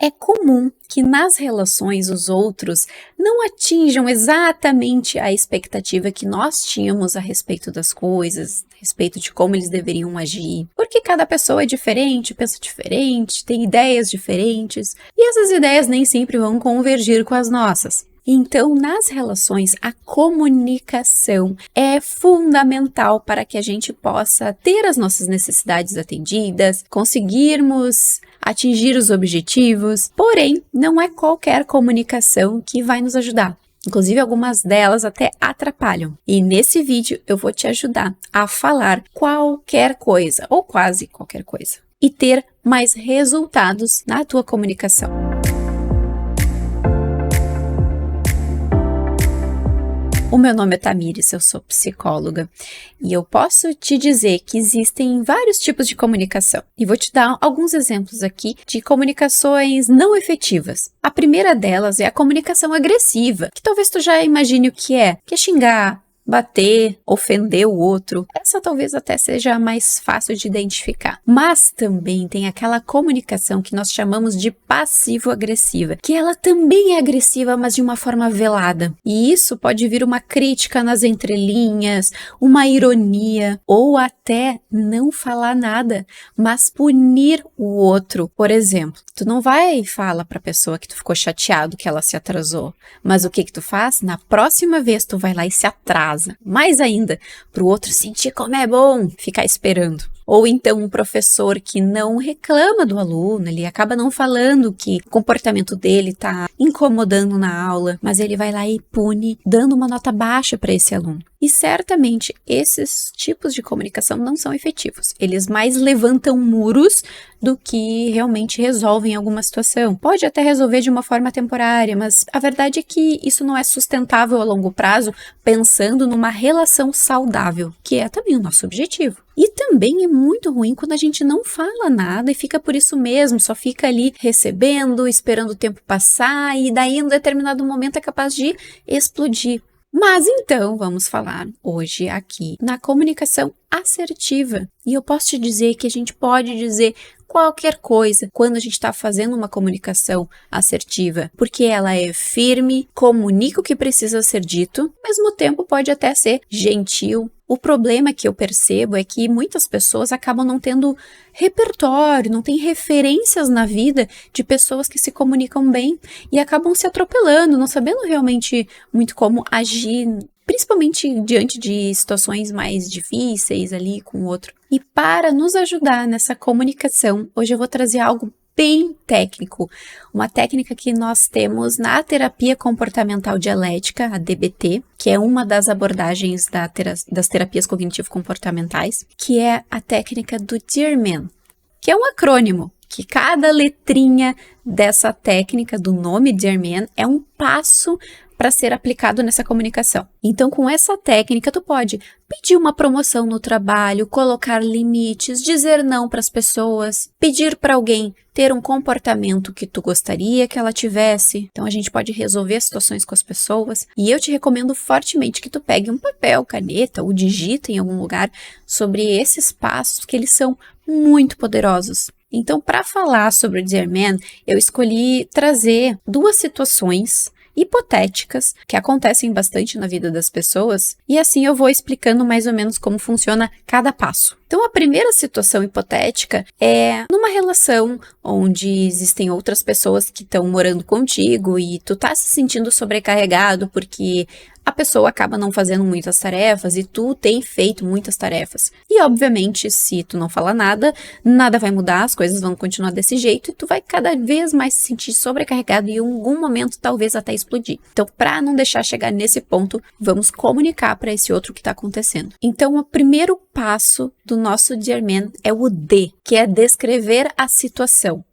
É comum que nas relações os outros não atinjam exatamente a expectativa que nós tínhamos a respeito das coisas, a respeito de como eles deveriam agir, porque cada pessoa é diferente, pensa diferente, tem ideias diferentes, e essas ideias nem sempre vão convergir com as nossas. Então, nas relações, a comunicação é fundamental para que a gente possa ter as nossas necessidades atendidas, conseguirmos atingir os objetivos, porém, não é qualquer comunicação que vai nos ajudar. Inclusive, algumas delas até atrapalham. E nesse vídeo eu vou te ajudar a falar qualquer coisa, ou quase qualquer coisa, e ter mais resultados na tua comunicação. O meu nome é Tamires, eu sou psicóloga e eu posso te dizer que existem vários tipos de comunicação e vou te dar alguns exemplos aqui de comunicações não efetivas. A primeira delas é a comunicação agressiva, que talvez tu já imagine o que é xingar, bater, ofender o outro. Essa talvez até seja a mais fácil de identificar. Mas também tem aquela comunicação que nós chamamos de passivo-agressiva, que ela também é agressiva, mas de uma forma velada. E isso pode vir uma crítica nas entrelinhas, uma ironia, ou até não falar nada, mas punir o outro. Por exemplo, tu não vai falar para a pessoa que tu ficou chateado que ela se atrasou, mas o que tu faz? Na próxima vez tu vai lá e se atrasa. Mais ainda, para o outro sentir como é bom ficar esperando. Ou então um professor que não reclama do aluno, ele acaba não falando que o comportamento dele está incomodando na aula, mas ele vai lá e pune, dando uma nota baixa para esse aluno. E certamente esses tipos de comunicação não são efetivos. Eles mais levantam muros do que realmente resolvem alguma situação. Pode até resolver de uma forma temporária, mas a verdade é que isso não é sustentável a longo prazo, pensando numa relação saudável, que é também o nosso objetivo. E também é muito ruim quando a gente não fala nada e fica por isso mesmo, só fica ali recebendo, esperando o tempo passar e daí em um determinado momento é capaz de explodir. Mas então vamos falar hoje aqui na comunicação assertiva. E eu posso te dizer que a gente pode dizer qualquer coisa quando a gente está fazendo uma comunicação assertiva, porque ela é firme, comunica o que precisa ser dito, ao mesmo tempo pode até ser gentil. O problema que eu percebo é que muitas pessoas acabam não tendo repertório, não têm referências na vida de pessoas que se comunicam bem e acabam se atropelando, não sabendo realmente muito como agir, principalmente diante de situações mais difíceis ali com o outro. E para nos ajudar nessa comunicação, hoje eu vou trazer algo bem técnico, uma técnica que nós temos na terapia comportamental dialética, a DBT, que é uma das abordagens das terapias cognitivo-comportamentais, que é a técnica do Dear Man, que é um acrônimo, que cada letrinha dessa técnica, do nome Dear Man, é um passo para ser aplicado nessa comunicação. Então, com essa técnica, tu pode pedir uma promoção no trabalho, colocar limites, dizer não para as pessoas, pedir para alguém ter um comportamento que tu gostaria que ela tivesse. Então, a gente pode resolver situações com as pessoas. E eu te recomendo fortemente que tu pegue um papel, caneta ou digita em algum lugar sobre esses passos, que eles são muito poderosos. Então, para falar sobre o Dear Man, eu escolhi trazer duas situações hipotéticas que acontecem bastante na vida das pessoas e assim eu vou explicando mais ou menos como funciona cada passo. Então a primeira situação hipotética é numa relação onde existem outras pessoas que estão morando contigo e tu tá se sentindo sobrecarregado porque a pessoa acaba não fazendo muitas tarefas e tu tem feito muitas tarefas. E obviamente, se tu não falar nada, nada vai mudar, as coisas vão continuar desse jeito e tu vai cada vez mais se sentir sobrecarregado e em algum momento talvez até explodir. Então, para não deixar chegar nesse ponto, vamos comunicar para esse outro o que está acontecendo. Então, o primeiro passo do nosso Dear Man é o D, que é descrever a situação.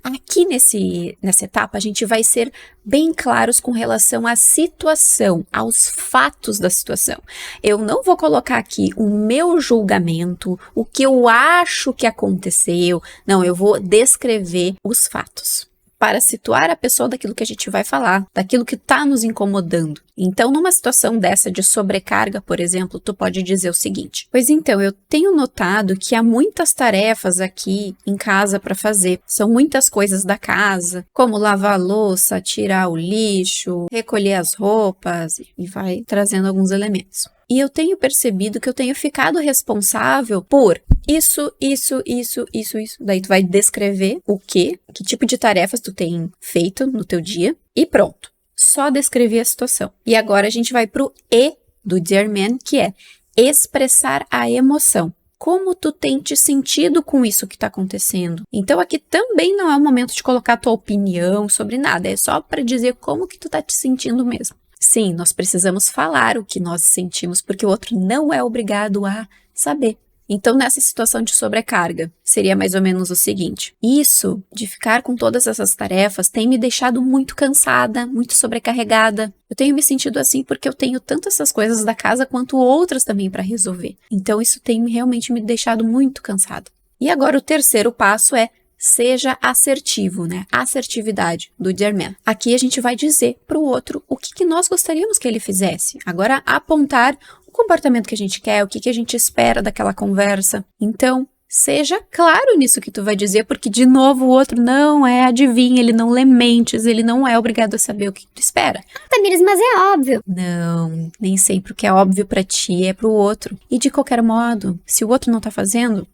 Aqui nessa etapa a gente vai ser bem claros com relação à situação, aos fatos da situação. Eu não vou colocar aqui o meu julgamento, o que eu acho que aconteceu, não, eu vou descrever os fatos, para situar a pessoa daquilo que a gente vai falar, daquilo que está nos incomodando. Então, numa situação dessa de sobrecarga, por exemplo, tu pode dizer o seguinte: pois então, eu tenho notado que há muitas tarefas aqui em casa para fazer. São muitas coisas da casa, como lavar a louça, tirar o lixo, recolher as roupas, e vai trazendo alguns elementos. E eu tenho percebido que eu tenho ficado responsável por isso. Daí tu vai descrever o quê, que tipo de tarefas tu tem feito no teu dia e pronto. Só descrever a situação. E agora a gente vai pro E do Dear Man, que é expressar a emoção. Como tu tem te sentido com isso que está acontecendo. Então aqui também não é o momento de colocar tua opinião sobre nada, é só para dizer como que tu tá te sentindo mesmo. Sim, nós precisamos falar o que nós sentimos, porque o outro não é obrigado a saber. Então, nessa situação de sobrecarga, seria mais ou menos o seguinte: isso de ficar com todas essas tarefas tem me deixado muito cansada, muito sobrecarregada. Eu tenho me sentido assim porque eu tenho tanto essas coisas da casa quanto outras também para resolver. Então, isso tem realmente me deixado muito cansada. E agora o terceiro passo é: seja assertivo, né? Assertividade do Dear Man. Aqui a gente vai dizer para o outro o que nós gostaríamos que ele fizesse. Agora, apontar o comportamento que a gente quer, o que a gente espera daquela conversa. Então, seja claro nisso que tu vai dizer, porque, de novo, o outro não é adivinha, ele não lê mentes, ele não é obrigado a saber o que tu espera. Tamires, mas é óbvio. Não, nem sempre o que é óbvio para ti é pro outro. E de qualquer modo, se o outro não tá fazendo,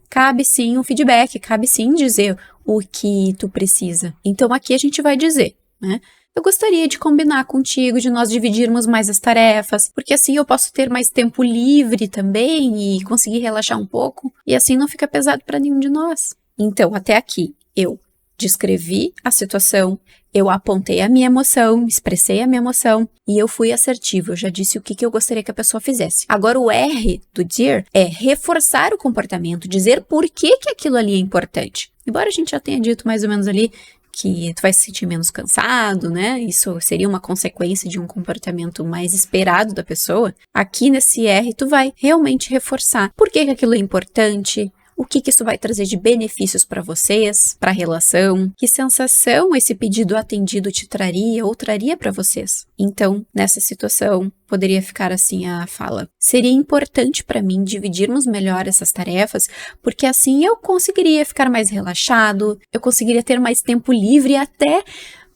cabe sim um feedback, cabe sim dizer o que tu precisa. Então aqui a gente vai dizer, né? Eu gostaria de combinar contigo, de nós dividirmos mais as tarefas, porque assim eu posso ter mais tempo livre também e conseguir relaxar um pouco, e assim não fica pesado para nenhum de nós. Então, até aqui, eu descrevi a situação, eu apontei a minha emoção, expressei a minha emoção e eu fui assertivo, eu já disse o que eu gostaria que a pessoa fizesse. Agora o R do Dear é reforçar o comportamento, dizer por que aquilo ali é importante. Embora a gente já tenha dito mais ou menos ali que tu vai se sentir menos cansado, né? Isso seria uma consequência de um comportamento mais esperado da pessoa. Aqui nesse R tu vai realmente reforçar por que aquilo é importante, o que isso vai trazer de benefícios para vocês, para a relação, que sensação esse pedido atendido te traria ou traria para vocês. Então, nessa situação, poderia ficar assim a fala: seria importante para mim dividirmos melhor essas tarefas, porque assim eu conseguiria ficar mais relaxado, eu conseguiria ter mais tempo livre e até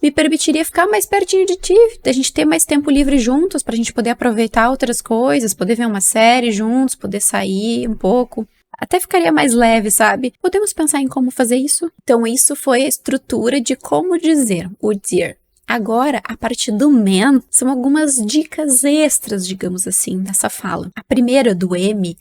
me permitiria ficar mais pertinho de ti, da gente ter mais tempo livre juntos, pra gente poder aproveitar outras coisas, poder ver uma série juntos, poder sair um pouco. Até ficaria mais leve, sabe? Podemos pensar em como fazer isso? Então, isso foi a estrutura de como dizer o Dear. Agora, a parte do Man, são algumas dicas extras, digamos assim, dessa fala. A primeira, do M,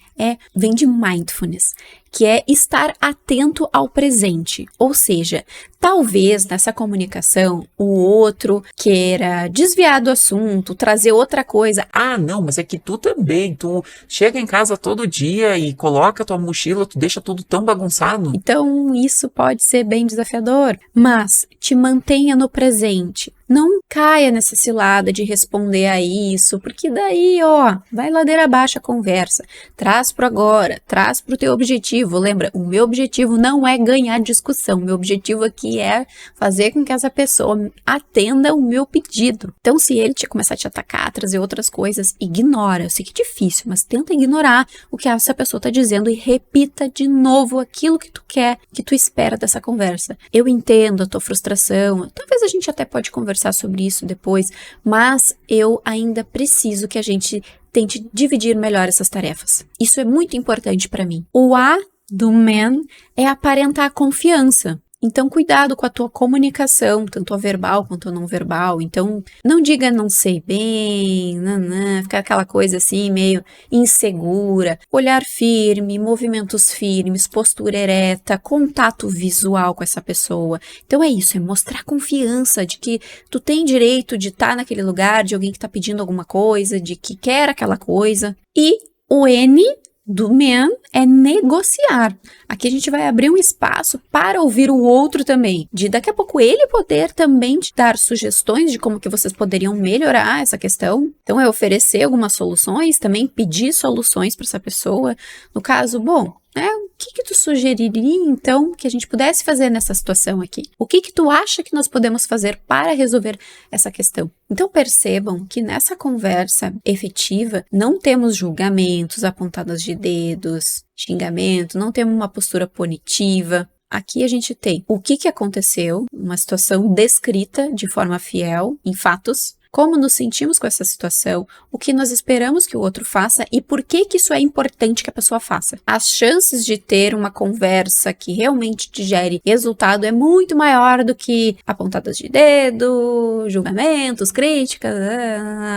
vem de mindfulness, que é estar atento ao presente. Ou seja, talvez nessa comunicação o outro queira desviar do assunto, trazer outra coisa. Ah, não, mas é que tu também, tu chega em casa todo dia e coloca tua mochila, tu deixa tudo tão bagunçado. Então, isso pode ser bem desafiador, mas te mantenha no presente. Não caia nessa cilada de responder a isso, porque daí, vai ladeira abaixo a conversa. Traz pro agora, traz pro teu objetivo. Lembra, o meu objetivo não é ganhar discussão, o meu objetivo aqui é fazer com que essa pessoa atenda o meu pedido. Então, se ele começar a te atacar, trazer outras coisas, ignora. Eu sei que é difícil, mas tenta ignorar o que essa pessoa tá dizendo e repita de novo aquilo que tu quer, que tu espera dessa conversa. Eu entendo a tua frustração, talvez a gente até pode conversar sobre isso depois, mas eu ainda preciso que a gente tente dividir melhor essas tarefas. Isso é muito importante para mim. O A do Man é aparentar confiança. Então, cuidado com a tua comunicação, tanto a verbal quanto a não verbal. Então, não diga não sei bem, ficar aquela coisa assim, meio insegura. Olhar firme, movimentos firmes, postura ereta, contato visual com essa pessoa. Então, é isso, é mostrar confiança de que tu tem direito de estar naquele lugar, de alguém que está pedindo alguma coisa, de que quer aquela coisa. E o N do Man é negociar. Aqui a gente vai abrir um espaço para ouvir o outro também, de daqui a pouco ele poder também te dar sugestões de como que vocês poderiam melhorar essa questão. Então é oferecer algumas soluções, também pedir soluções para essa pessoa. No caso, né? O que tu sugeriria, então, que a gente pudesse fazer nessa situação aqui? O que tu acha que nós podemos fazer para resolver essa questão? Então, percebam que nessa conversa efetiva, não temos julgamentos, apontadas de dedos, xingamento, não temos uma postura punitiva. Aqui a gente tem o que aconteceu, uma situação descrita de forma fiel, em fatos, como nos sentimos com essa situação, o que nós esperamos que o outro faça e por que isso é importante que a pessoa faça. As chances de ter uma conversa que realmente te gere resultado é muito maior do que apontadas de dedo, julgamentos, críticas,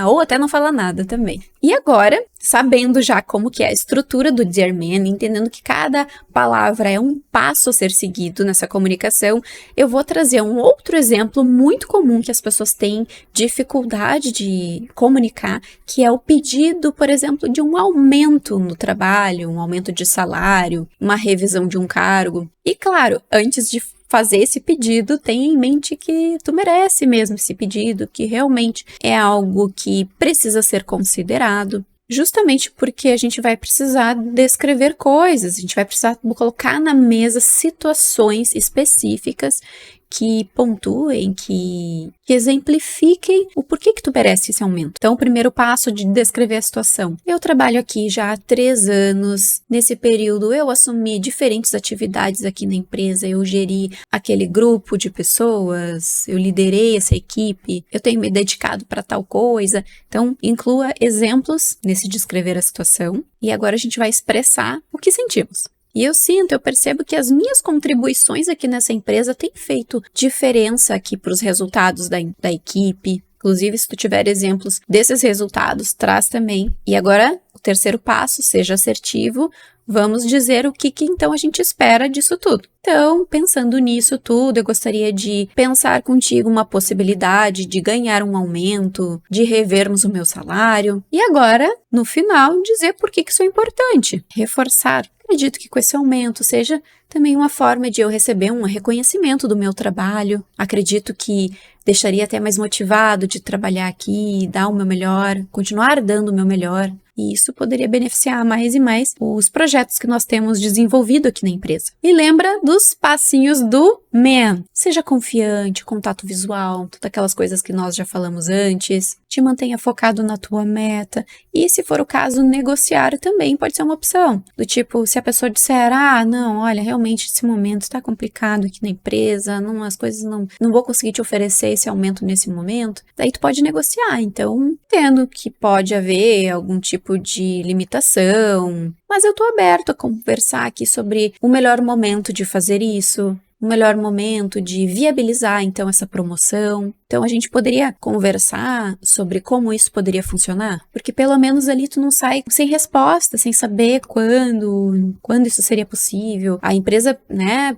ou até não falar nada também. E agora, sabendo já como que é a estrutura do Dear Man, entendendo que cada palavra é um passo a ser seguido nessa comunicação, eu vou trazer um outro exemplo muito comum que as pessoas têm dificuldade de comunicar, que é o pedido, por exemplo, de um aumento no trabalho, um aumento de salário, uma revisão de um cargo. E claro, antes de fazer esse pedido, tenha em mente que tu merece mesmo esse pedido, que realmente é algo que precisa ser considerado. Justamente porque a gente vai precisar descrever coisas, a gente vai precisar colocar na mesa situações específicas que pontuem, que exemplifiquem o porquê que tu merece esse aumento. Então, o primeiro passo de descrever a situação. Eu trabalho aqui já há 3 anos. Nesse período, eu assumi diferentes atividades aqui na empresa. Eu geri aquele grupo de pessoas, eu liderei essa equipe, eu tenho me dedicado para tal coisa. Então, inclua exemplos nesse descrever a situação. E agora a gente vai expressar o que sentimos. E eu percebo que as minhas contribuições aqui nessa empresa têm feito diferença aqui para os resultados da equipe. Inclusive, se tu tiver exemplos desses resultados, traz também. E agora, o terceiro passo, seja assertivo. Vamos dizer o que então a gente espera disso tudo. Então, pensando nisso tudo, eu gostaria de pensar contigo uma possibilidade de ganhar um aumento, de revermos o meu salário. E agora, no final, dizer por que isso é importante. Reforçar. Acredito que com esse aumento seja também uma forma de eu receber um reconhecimento do meu trabalho. Acredito que deixaria até mais motivado de trabalhar aqui, dar o meu melhor, continuar dando o meu melhor. E isso poderia beneficiar mais e mais os projetos que nós temos desenvolvido aqui na empresa. E lembra dos passinhos do Man. Seja confiante, contato visual, todas aquelas coisas que nós já falamos antes. Te mantenha focado na tua meta. E se for o caso, negociar também pode ser uma opção. Do tipo, se a pessoa disser, não, olha, realmente esse momento está complicado aqui na empresa, as coisas não vou conseguir te oferecer esse aumento nesse momento. Daí tu pode negociar. Então, entendo que pode haver algum tipo de limitação, mas eu tô aberto a conversar aqui sobre o melhor momento de fazer isso, o melhor momento de viabilizar, então, essa promoção. Então, a gente poderia conversar sobre como isso poderia funcionar, porque pelo menos ali tu não sai sem resposta, sem saber quando isso seria possível. A empresa,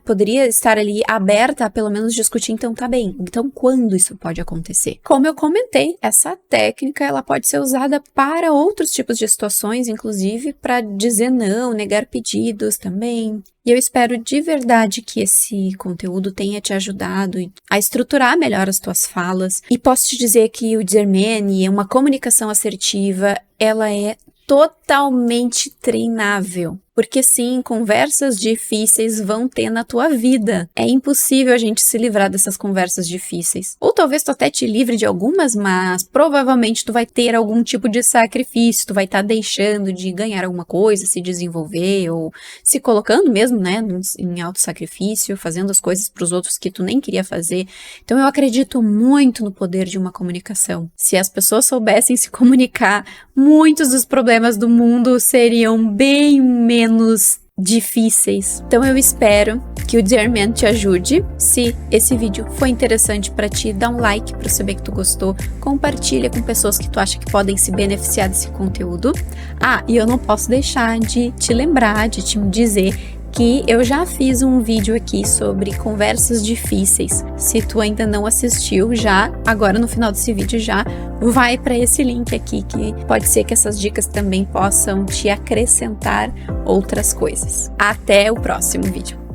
poderia estar ali aberta a pelo menos discutir, então tá bem, então quando isso pode acontecer? Como eu comentei, essa técnica, ela pode ser usada para outros tipos de situações, inclusive para dizer não, negar pedidos também. E eu espero de verdade que esse conteúdo tenha te ajudado a estruturar melhor as tuas falas. E posso te dizer que o Dear Man, uma comunicação assertiva, ela é totalmente treinável. Porque sim, conversas difíceis vão ter na tua vida. É impossível a gente se livrar dessas conversas difíceis. Ou talvez tu até te livre de algumas, mas provavelmente tu vai ter algum tipo de sacrifício, tu vai estar deixando de ganhar alguma coisa, se desenvolver, ou se colocando mesmo, em auto-sacrifício, fazendo as coisas para os outros que tu nem queria fazer. Então eu acredito muito no poder de uma comunicação. Se as pessoas soubessem se comunicar, muitos dos problemas do mundo seriam bem menos difíceis. Então eu espero que o Dear Man te ajude. Se esse vídeo foi interessante para ti, dá um like para eu saber que tu gostou, compartilha com pessoas que tu acha que podem se beneficiar desse conteúdo. E eu não posso deixar de te lembrar, de te dizer que eu já fiz um vídeo aqui sobre conversas difíceis. Se tu ainda não assistiu, agora no final desse vídeo vai para esse link aqui, que pode ser que essas dicas também possam te acrescentar outras coisas. Até o próximo vídeo.